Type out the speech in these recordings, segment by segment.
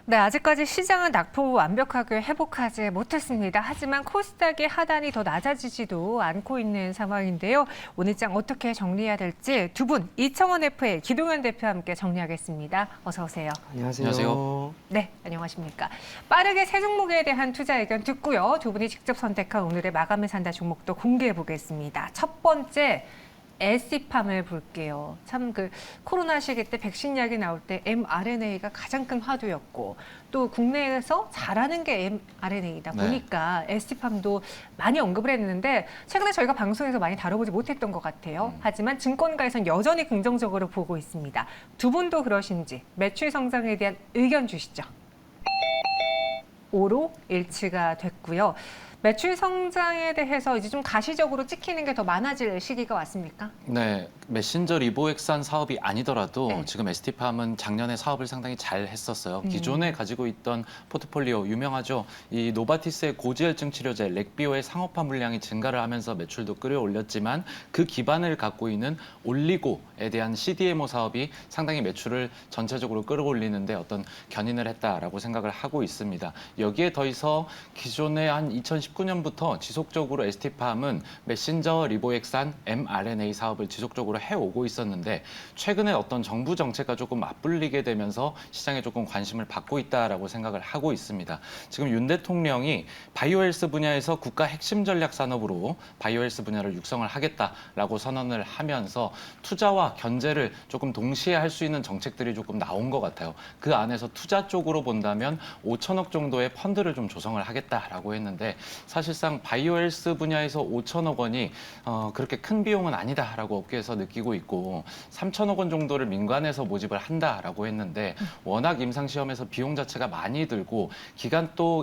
네, 아직까지 시장은 낙폭 완벽하게 회복하지 못했습니다. 하지만 코스닥의 하단이 더 낮아지지도 않고 있는 상황인데요. 오늘 장 어떻게 정리해야 될지 두 분, 이청원 FA, 기동현 대표와 함께 정리하겠습니다. 어서 오세요. 안녕하세요. 안녕하세요. 네, 안녕하십니까. 빠르게 새 종목에 대한 투자 의견 듣고요. 두 분이 직접 선택한 오늘의 마감을 산다 종목도 공개해 보겠습니다. 첫 번째, ST팜을 볼게요. 참 코로나 시기 때 백신 약이 나올 때 mRNA가 가장 큰 화두였고 또 국내에서 잘하는 게 mRNA다 보니까 ST팜도 많이 언급을 했는데 최근에 저희가 방송에서 많이 다뤄보지 못했던 것 같아요. 하지만 증권가에서는 여전히 긍정적으로 보고 있습니다. 두 분도 그러신지 매출 성장에 대한 의견 주시죠. 5로 일치가 됐고요. 매출 성장에 대해서 이제 좀 가시적으로 찍히는 게 더 많아질 시기가 왔습니까? 네, 메신저 리보엑산 사업이 아니더라도 네. 지금 ST팜은 작년에 사업을 상당히 잘 했었어요. 기존에 가지고 있던 포트폴리오 유명하죠. 이 노바티스의 고지혈증 치료제 렉비오의 상업화 물량이 증가를 하면서 매출도 끌어올렸지만 그 기반을 갖고 있는 올리고에 대한 CDMO 사업이 상당히 매출을 전체적으로 끌어올리는데 어떤 견인을 했다라고 생각을 하고 있습니다. 여기에 더해서 기존에 한 2019년부터 지속적으로 ST팜은 메신저 리보엑산 mRNA 사업을 지속적으로 해오고 있었는데 최근에 어떤 정부 정책과 조금 맞불리게 되면서 시장에 조금 관심을 받고 있다라고 생각을 하고 있습니다. 지금 윤 대통령이 바이오헬스 분야에서 국가 핵심 전략 산업으로 바이오헬스 분야를 육성을 하겠다라고 선언을 하면서 투자와 견제를 조금 동시에 할 수 있는 정책들이 조금 나온 것 같아요. 그 안에서 투자 쪽으로 본다면 5천억 정도의 펀드를 좀 조성을 하겠다라고 했는데 사실상 바이오헬스 분야에서 5천억 원이 그렇게 큰 비용은 아니다라고 업계에서 느끼고 있고 3천억 원 정도를 민간에서 모집을 한다라고 했는데 워낙 임상시험에서 비용 자체가 많이 들고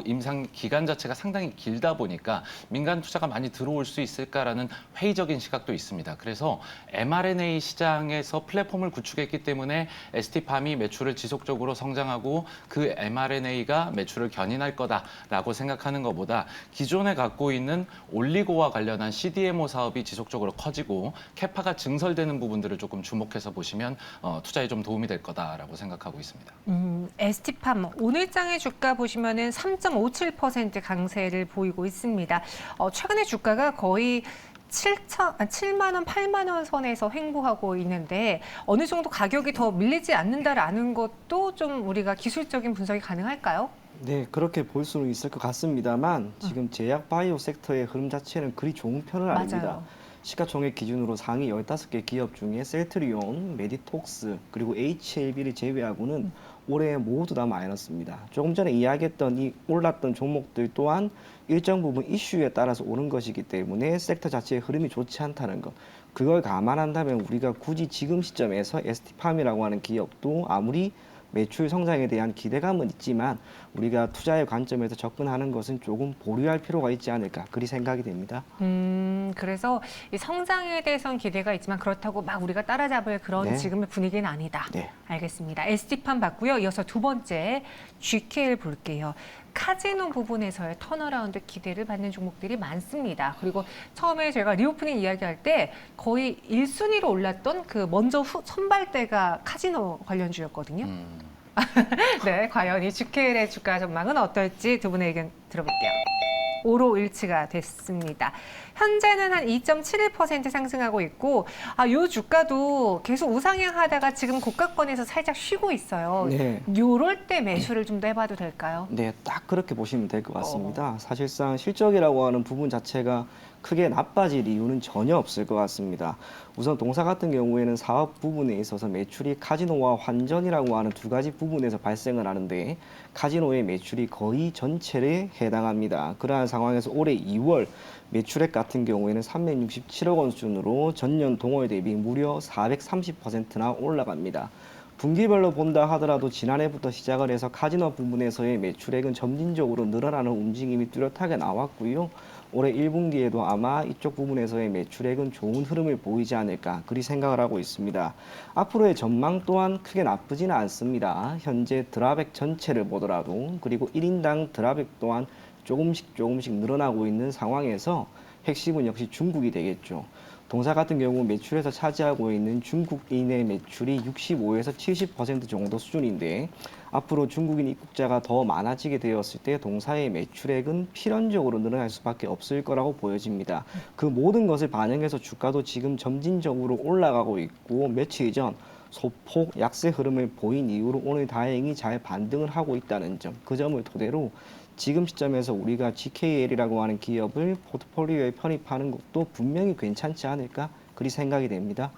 임상 기간 자체가 상당히 길다 보니까 민간 투자가 많이 들어올 수 있을까라는 회의적인 시각도 있습니다. 그래서 mRNA 시장에서 플랫폼을 구축했기 때문에 ST팜이 매출을 지속적으로 성장하고 그 mRNA가 매출을 견인할 거다라고 생각하는 것보다 기존에 갖고 있는 올리고와 관련한 CDMO 사업이 지속적으로 커지고 캐파가 증설되는 부분들을 조금 주목해서 보시면 투자에 좀 도움이 될 거다라고 생각하고 있습니다. ST팜 오늘 장의 주가 보시면은 3.57% 강세를 보이고 있습니다. 최근에 주가가 거의 7만 원, 8만 원 선에서 횡보하고 있는데 어느 정도 가격이 더 밀리지 않는다라는 것도 좀 우리가 기술적인 분석이 가능할까요? 네, 그렇게 볼 수는 있을 것 같습니다만 지금 제약 바이오 섹터의 흐름 자체는 그리 좋은 편은 아닙니다. 맞아요. 시가총액 기준으로 상위 15개 기업 중에 셀트리온, 메디톡스, 그리고 HLB를 제외하고는 올해 모두 다 마이너스입니다. 조금 전에 이야기했던 이 올랐던 종목들 또한 일정 부분 이슈에 따라서 오른 것이기 때문에 섹터 자체의 흐름이 좋지 않다는 것. 그걸 감안한다면 우리가 굳이 지금 시점에서 ST팜이라고 하는 기업도 아무리 매출 성장에 대한 기대감은 있지만 우리가 투자의 관점에서 접근하는 것은 조금 보류할 필요가 있지 않을까 그리 생각이 됩니다. 그래서 이 성장에 대해서는 기대가 있지만 그렇다고 막 우리가 따라잡을 그런 네. 지금의 분위기는 아니다. 네. 알겠습니다. ST팜 봤고요. 이어서 두 번째 GK를 볼게요. 카지노 부분에서의 턴어라운드 기대를 받는 종목들이 많습니다. 그리고 처음에 제가 리오프닝 이야기할 때 거의 1순위로 올랐던 그 먼저 선발대가 카지노 관련주였거든요. 네, 과연 이 GK의 주가 전망은 어떨지 두 분의 의견 들어볼게요. 5로 일치가 됐습니다. 현재는 한 2.71% 상승하고 있고 이 주가도 계속 우상향하다가 지금 고가권에서 살짝 쉬고 있어요. 네. 요럴 때 매수를 좀 더 해봐도 될까요? 네, 딱 그렇게 보시면 될 것 같습니다. 사실상 실적이라고 하는 부분 자체가 크게 나빠질 이유는 전혀 없을 것 같습니다. 우선 동사 같은 경우에는 사업 부분에 있어서 매출이 카지노와 환전이라고 하는 두 가지 부분에서 발생을 하는데 카지노의 매출이 거의 전체에 해당합니다. 그러한 상황에서 올해 2월 매출액 같은 경우에는 367억 원 수준으로 전년 동월 대비 무려 430%나 올라갑니다. 분기별로 본다 하더라도 지난해부터 시작을 해서 카지노 부분에서의 매출액은 점진적으로 늘어나는 움직임이 뚜렷하게 나왔고요. 올해 1분기에도 아마 이쪽 부분에서의 매출액은 좋은 흐름을 보이지 않을까 그리 생각을 하고 있습니다. 앞으로의 전망 또한 크게 나쁘지는 않습니다. 현재 드랍액 전체를 보더라도 그리고 1인당 드랍액 또한 조금씩 늘어나고 있는 상황에서 핵심은 역시 중국이 되겠죠. 동사 같은 경우 매출에서 차지하고 있는 중국인의 매출이 65에서 70% 정도 수준인데 앞으로 중국인 입국자가 더 많아지게 되었을 때 동사의 매출액은 필연적으로 늘어날 수밖에 없을 거라고 보여집니다. 그 모든 것을 반영해서 주가도 지금 점진적으로 올라가고 있고 며칠 전 소폭 약세 흐름을 보인 이후로 오늘 다행히 잘 반등을 하고 있다는 점, 그 점을 토대로 지금 시점에서 우리가 GKL이라고 하는 기업을 포트폴리오에 편입하는 것도 분명히 괜찮지 않을까 그리 생각이 됩니다.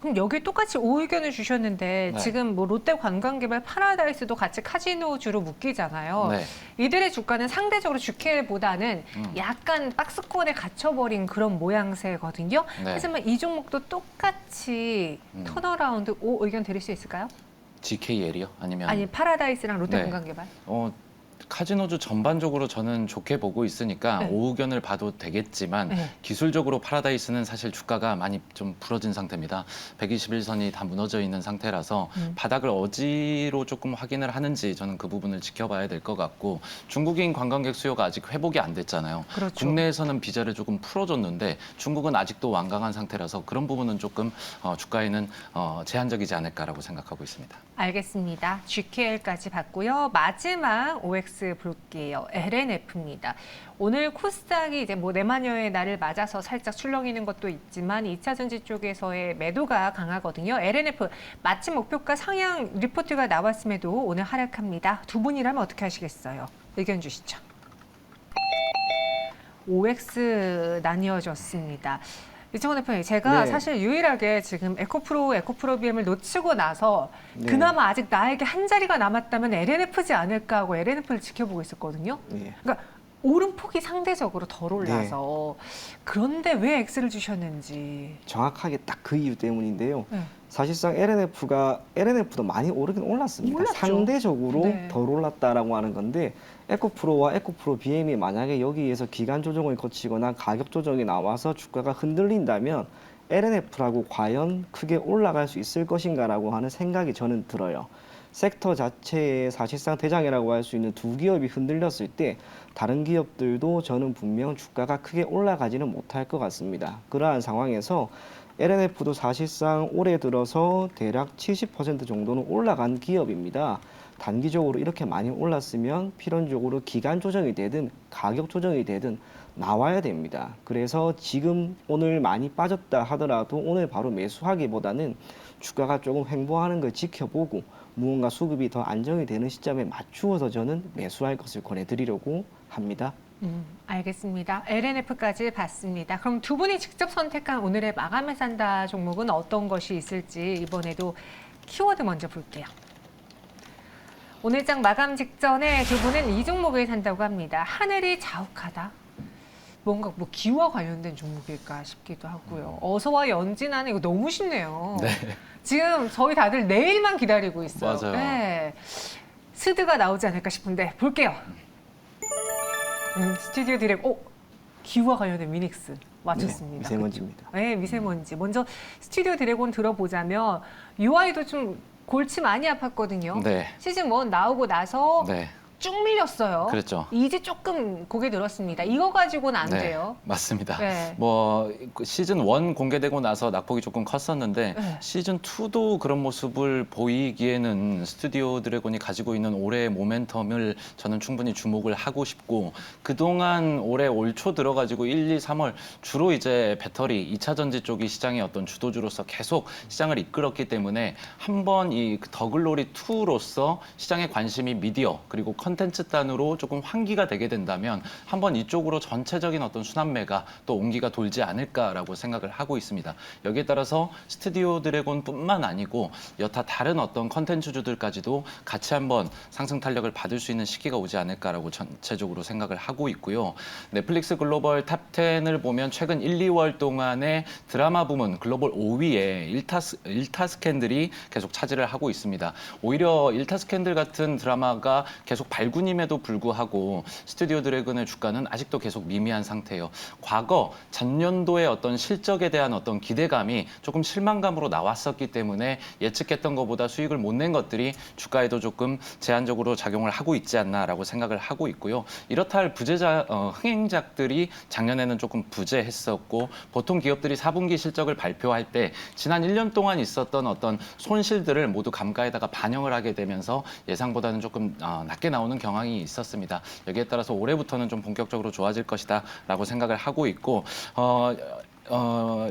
그럼 여기 똑같이 오 의견을 주셨는데 네. 지금 뭐 롯데 관광개발 파라다이스도 같이 카지노주로 묶이잖아요. 네. 이들의 주가는 상대적으로 GKL보다는 약간 박스권에 갇혀버린 그런 모양새거든요. 네. 하지만 이 종목도 똑같이 턴어라운드 오 의견 드릴 수 있을까요? GKL이요? 아니면 아니 파라다이스랑 롯데 네. 관광개발. 카지노주 전반적으로 저는 좋게 보고 있으니까 네. 오 의견을 봐도 되겠지만 네. 기술적으로 파라다이스는 사실 주가가 많이 좀 부러진 상태입니다. 121선이 다 무너져 있는 상태라서 바닥을 어디로 조금 확인을 하는지 저는 그 부분을 지켜봐야 될 것 같고 중국인 관광객 수요가 아직 회복이 안 됐잖아요. 그렇죠. 국내에서는 비자를 조금 풀어줬는데 중국은 아직도 완강한 상태라서 그런 부분은 조금 주가에는 제한적이지 않을까라고 생각하고 있습니다. 알겠습니다. GKL까지 봤고요. 마지막 OX 볼게요. LNF입니다. 오늘 코스닥이 이제 뭐 내마녀의 날을 맞아서 살짝 출렁이는 것도 있지만 2차 전지 쪽에서의 매도가 강하거든요. LNF 마침 목표가 상향 리포트가 나왔음에도 오늘 하락합니다. 두 분이라면 어떻게 하시겠어요? 의견 주시죠. OX 나뉘어졌습니다. 이청원 대표님, 제가 네. 사실 유일하게 지금 에코프로 BM을 놓치고 나서 네. 그나마 아직 나에게 한 자리가 남았다면 LNF지 않을까 하고 LNF를 지켜보고 있었거든요. 네. 그러니까 오름폭이 상대적으로 덜 올라서 그런데 왜 X를 주셨는지. 정확하게 딱 그 이유 때문인데요. 네. 사실상 LNF도 많이 오르긴 올랐습니다. 올랐죠. 상대적으로 네. 덜 올랐다라고 하는 건데 에코프로와 에코프로 BM이 만약에 여기에서 기간 조정을 거치거나 가격 조정이 나와서 주가가 흔들린다면 LNF라고 과연 크게 올라갈 수 있을 것인가라고 하는 생각이 저는 들어요. 섹터 자체의 사실상 대장이라고 할 수 있는 두 기업이 흔들렸을 때 다른 기업들도 저는 분명 주가가 크게 올라가지는 못할 것 같습니다. 그러한 상황에서 LNF도 사실상 올해 들어서 대략 70% 정도는 올라간 기업입니다. 단기적으로 이렇게 많이 올랐으면 필연적으로 기간 조정이 되든 가격 조정이 되든 나와야 됩니다. 그래서 지금 오늘 많이 빠졌다 하더라도 오늘 바로 매수하기보다는 주가가 조금 횡보하는 걸 지켜보고 무언가 수급이 더 안정이 되는 시점에 맞추어서 저는 매수할 것을 권해드리려고 합니다. 알겠습니다. LNF까지 봤습니다. 그럼 두 분이 직접 선택한 오늘의 마감에 산다 종목은 어떤 것이 있을지 이번에도 키워드 먼저 볼게요. 오늘장 마감 직전에 두 분은 이 종목을 산다고 합니다. 하늘이 자욱하다. 뭔가 뭐 기와 관련된 종목일까 싶기도 하고요. 어서와 연진하는 이거 너무 쉽네요. 네. 지금 저희 다들 내일만 기다리고 있어요. 맞아요. 네. 스드가 나오지 않을까 싶은데 볼게요. 스튜디오 디렉, 기와 관련된 미닉스 맞췄습니다. 네, 미세먼지입니다. 네, 미세먼지. 먼저 스튜디오 드래곤 들어보자면 UI도 좀 골치 많이 아팠거든요. 네. 시즌 1 나오고 나서 네. 쭉 밀렸어요. 그랬죠. 이제 조금 고개 들었습니다. 이거 가지고는 안 돼요. 맞습니다. 네. 뭐 시즌 1 공개되고 나서 낙폭이 조금 컸었는데 네. 시즌 2도 그런 모습을 보이기에는 스튜디오 드래곤이 가지고 있는 올해의 모멘텀을 저는 충분히 주목을 하고 싶고 그동안 올해 올 초 들어가지고 1, 2, 3월 주로 이제 배터리 2차 전지 쪽이 시장의 어떤 주도주로서 계속 시장을 이끌었기 때문에 한번 이 더글로리 2로서 시장의 관심이 미디어 그리고 컨텐츠 단으로 조금 환기가 되게 된다면 한번 이쪽으로 전체적인 어떤 순환매가 또 온기가 돌지 않을까라고 생각을 하고 있습니다. 여기에 따라서 스튜디오 드래곤뿐만 아니고 여타 다른 어떤 컨텐츠주들까지도 같이 한번 상승 탄력을 받을 수 있는 시기가 오지 않을까라고 전체적으로 생각을 하고 있고요. 넷플릭스 글로벌 탑 10을 보면 최근 1, 2월 동안의 드라마 부문 글로벌 5위에 일타 스캔들이 계속 차지를 하고 있습니다. 오히려 일타 스캔들 같은 드라마가 계속 발군임에도 불구하고 스튜디오 드래곤의 주가는 아직도 계속 미미한 상태예요. 과거 전년도의 어떤 실적에 대한 어떤 기대감이 조금 실망감으로 나왔었기 때문에 예측했던 것보다 수익을 못 낸 것들이 주가에도 조금 제한적으로 작용을 하고 있지 않나라고 생각을 하고 있고요. 이렇다 할 흥행작들이 작년에는 조금 부재했었고 보통 기업들이 4분기 실적을 발표할 때 지난 1년 동안 있었던 어떤 손실들을 모두 감가에다가 반영을 하게 되면서 예상보다는 조금 낮게 나오는 경향이 있었습니다. 여기에 따라서 올해부터는 좀 본격적으로 좋아질 것이다라고 생각을 하고 있고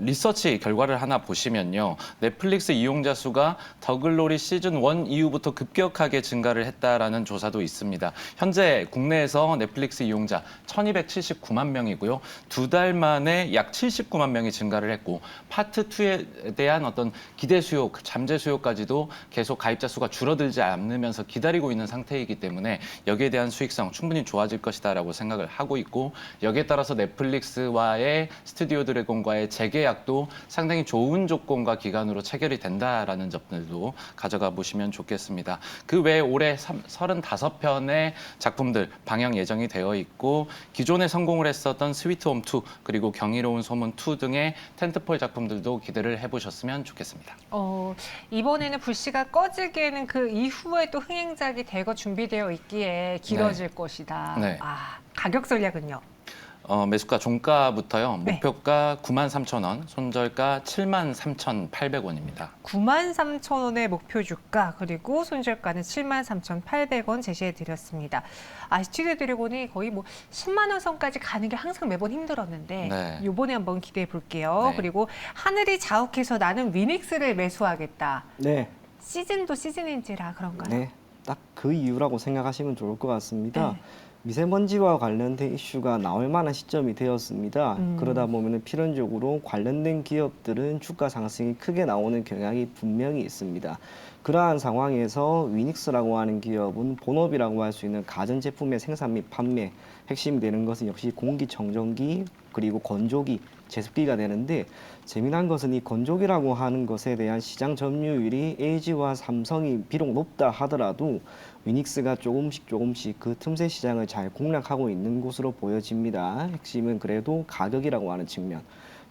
리서치 결과를 하나 보시면요. 넷플릭스 이용자 수가 더글로리 시즌 1 이후부터 급격하게 증가를 했다라는 조사도 있습니다. 현재 국내에서 넷플릭스 이용자 1279만 명이고요. 2달 만에 약 79만 명이 증가를 했고 파트 2에 대한 어떤 기대 수요, 잠재 수요까지도 계속 가입자 수가 줄어들지 않으면서 기다리고 있는 상태이기 때문에 여기에 대한 수익성 충분히 좋아질 것이다라고 생각을 하고 있고 여기에 따라서 넷플릭스와의 스튜디오 드래곤 과의 재계약도 상당히 좋은 조건과 기간으로 체결이 된다라는 점들도 가져가 보시면 좋겠습니다. 그 외에 올해 35편의 작품들 방영 예정이 되어 있고 기존에 성공을 했었던 스위트홈 2 그리고 경이로운 소문 2 등의 텐트폴 작품들도 기대를 해보셨으면 좋겠습니다. 이번에는 불씨가 꺼지기에는 그 이후에 또 흥행작이 대거 준비되어 있기에 길어질 것이다. 네. 가격 전략은요? 매수가 종가부터요. 네. 목표가 93,000원, 손절가 73,800원입니다. 93,000원의 목표 주가 그리고 손절가는 73,800원 제시해 드렸습니다. 스튜디오 드래곤이 거의 뭐 10만 원 선까지 가는 게 항상 매번 힘들었는데 네. 이번에 한번 기대해 볼게요. 네. 그리고 하늘이 자욱해서 나는 위닉스를 매수하겠다. 네, 시즌도 시즌인지라 그런가요? 네, 딱 그 이유라고 생각하시면 좋을 것 같습니다. 네. 미세먼지와 관련된 이슈가 나올 만한 시점이 되었습니다. 그러다 보면 필연적으로 관련된 기업들은 주가 상승이 크게 나오는 경향이 분명히 있습니다. 그러한 상황에서 위닉스라고 하는 기업은 본업이라고 할 수 있는 가전제품의 생산 및 판매, 핵심이 되는 것은 역시 공기청정기 그리고 건조기, 제습기가 되는데 재미난 것은 이 건조기라고 하는 것에 대한 시장 점유율이 LG와 삼성이 비록 높다 하더라도 위닉스가 조금씩 그 틈새 시장을 잘 공략하고 있는 것으로 보여집니다. 핵심은 그래도 가격이라고 하는 측면.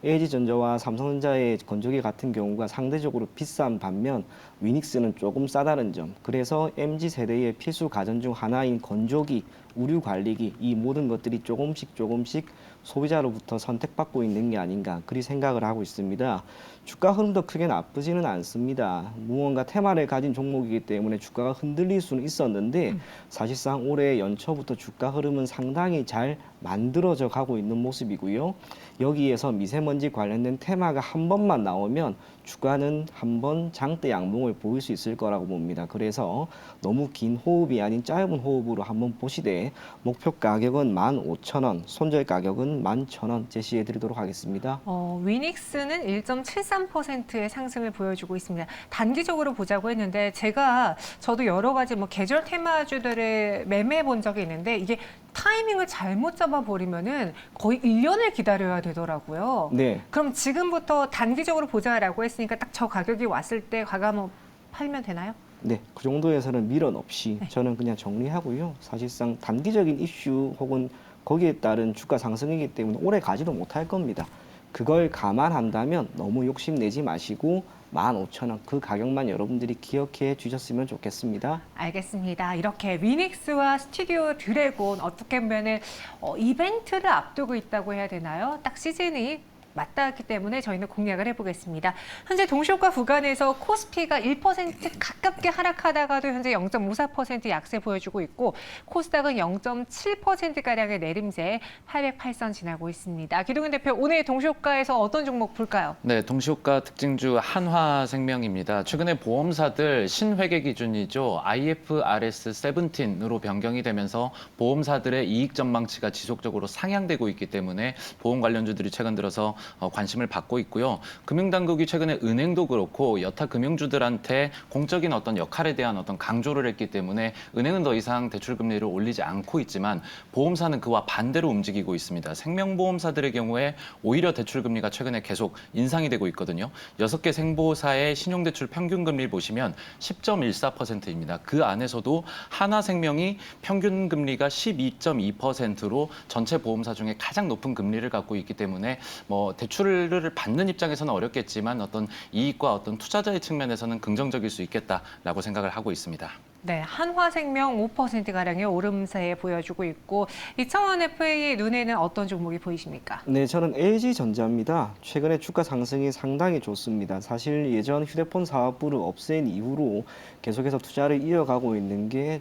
LG전자와 삼성전자의 건조기 같은 경우가 상대적으로 비싼 반면 위닉스는 조금 싸다는 점. 그래서 MZ세대의 필수 가전 중 하나인 건조기, 우류관리기 이 모든 것들이 조금씩 소비자로부터 선택받고 있는 게 아닌가 그리 생각을 하고 있습니다. 주가 흐름도 크게 나쁘지는 않습니다. 무언가 테마를 가진 종목이기 때문에 주가가 흔들릴 수는 있었는데 사실상 올해 연초부터 주가 흐름은 상당히 잘 만들어져 가고 있는 모습이고요. 여기에서 미세먼지 관련된 테마가 한 번만 나오면 주가는 한 번 장대 양봉을 보일 수 있을 거라고 봅니다. 그래서 너무 긴 호흡이 아닌 짧은 호흡으로 한번 보시되 목표 가격은 15,000원, 손절 가격은 11,000원 제시해 드리도록 하겠습니다. 위닉스는 1.73%의 상승을 보여주고 있습니다. 단기적으로 보자고 했는데 저도 여러 가지 뭐 계절 테마주들을 매매해 본 적이 있는데 이게 타이밍을 잘못 잡아버리면은 거의 1년을 기다려야 되더라고요. 네. 그럼 지금부터 단기적으로 보자라고 했으니까 딱 저 가격이 왔을 때 과감히 팔면 되나요? 네, 그 정도에서는 미련 없이 네. 저는 그냥 정리하고요. 사실상 단기적인 이슈 혹은 거기에 따른 주가 상승이기 때문에 오래 가지도 못할 겁니다. 그걸 감안한다면 너무 욕심내지 마시고 15,000원 그 가격만 여러분들이 기억해 주셨으면 좋겠습니다. 알겠습니다. 이렇게 위닉스와 스튜디오 드래곤 어떻게 보면은 이벤트를 앞두고 있다고 해야 되나요? 딱 시즌이 맞닿았기 때문에 저희는 공략을 해보겠습니다. 현재 동시효과 구간에서 코스피가 1% 가깝게 하락하다가도 현재 0.54% 약세 보여주고 있고 코스닥은 0.7%가량의 내림세 808선 지나고 있습니다. 기동현 대표, 오늘 동시효과에서 어떤 종목 볼까요? 네, 동시효과 특징주 한화생명입니다. 최근에 보험사들 신회계 기준이죠. IFRS 17으로 변경이 되면서 보험사들의 이익 전망치가 지속적으로 상향되고 있기 때문에 보험 관련주들이 최근 들어서 관심을 받고 있고요. 금융당국이 최근에 은행도 그렇고 여타 금융주들한테 공적인 어떤 역할에 대한 어떤 강조를 했기 때문에 은행은 더 이상 대출금리를 올리지 않고 있지만 보험사는 그와 반대로 움직이고 있습니다. 생명보험사들의 경우에 오히려 대출금리가 최근에 계속 인상이 되고 있거든요. 6개 생보사의 신용대출 평균금리를 보시면 10.14%입니다. 그 안에서도 하나생명이 평균금리가 12.2%로 전체 보험사 중에 가장 높은 금리를 갖고 있기 때문에 뭐 대출을 받는 입장에서는 어렵겠지만 어떤 이익과 어떤 투자자의 측면에서는 긍정적일 수 있겠다라고 생각을 하고 있습니다. 네, 한화생명 5%가량의 오름세 보여주고 있고 이창원 FA의 눈에는 어떤 종목이 보이십니까? 네, 저는 LG전자입니다. 최근에 주가 상승이 상당히 좋습니다. 사실 예전 휴대폰 사업부를 없앤 이후로 계속해서 투자를 이어가고 있는 게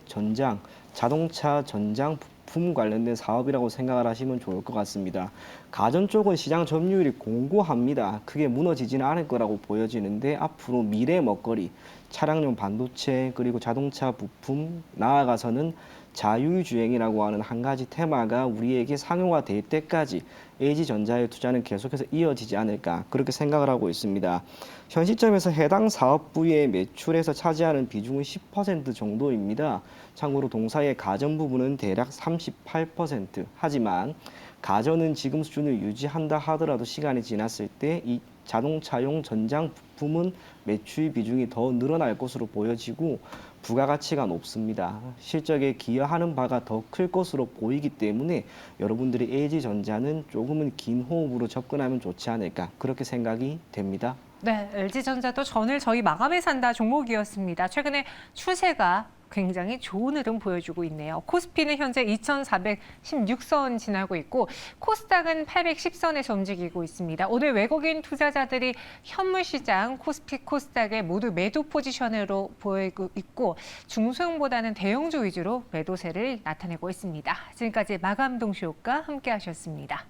자동차 전장 부품 관련된 사업이라고 생각을 하시면 좋을 것 같습니다. 가전 쪽은 시장 점유율이 공고합니다. 크게 무너지지는 않을 거라고 보여지는데 앞으로 미래 먹거리, 차량용 반도체 그리고 자동차 부품 나아가서는 자율주행이라고 하는 한 가지 테마가 우리에게 상용화될 때까지 LG전자의 투자는 계속해서 이어지지 않을까 그렇게 생각을 하고 있습니다. 현 시점에서 해당 사업부의 매출에서 차지하는 비중은 10% 정도입니다. 참고로 동사의 가전 부분은 대략 38%. 하지만 가전은 지금 수준을 유지한다 하더라도 시간이 지났을 때 이 자동차용 전장 부품은 매출 비중이 더 늘어날 것으로 보여지고 부가가치가 높습니다. 실적에 기여하는 바가 더 클 것으로 보이기 때문에 여러분들이 LG전자는 조금은 긴 호흡으로 접근하면 좋지 않을까 그렇게 생각이 됩니다. 네, LG전자도 전일 저희 마감에 산다 종목이었습니다. 최근에 추세가 굉장히 좋은 흐름 보여주고 있네요. 코스피는 현재 2,416선 지나고 있고 코스닥은 810선에서 움직이고 있습니다. 오늘 외국인 투자자들이 현물시장 코스피 코스닥에 모두 매도 포지션으로 보이고 있고 중소형보다는 대형주 위주로 매도세를 나타내고 있습니다. 지금까지 마감 동시효과 함께 하셨습니다.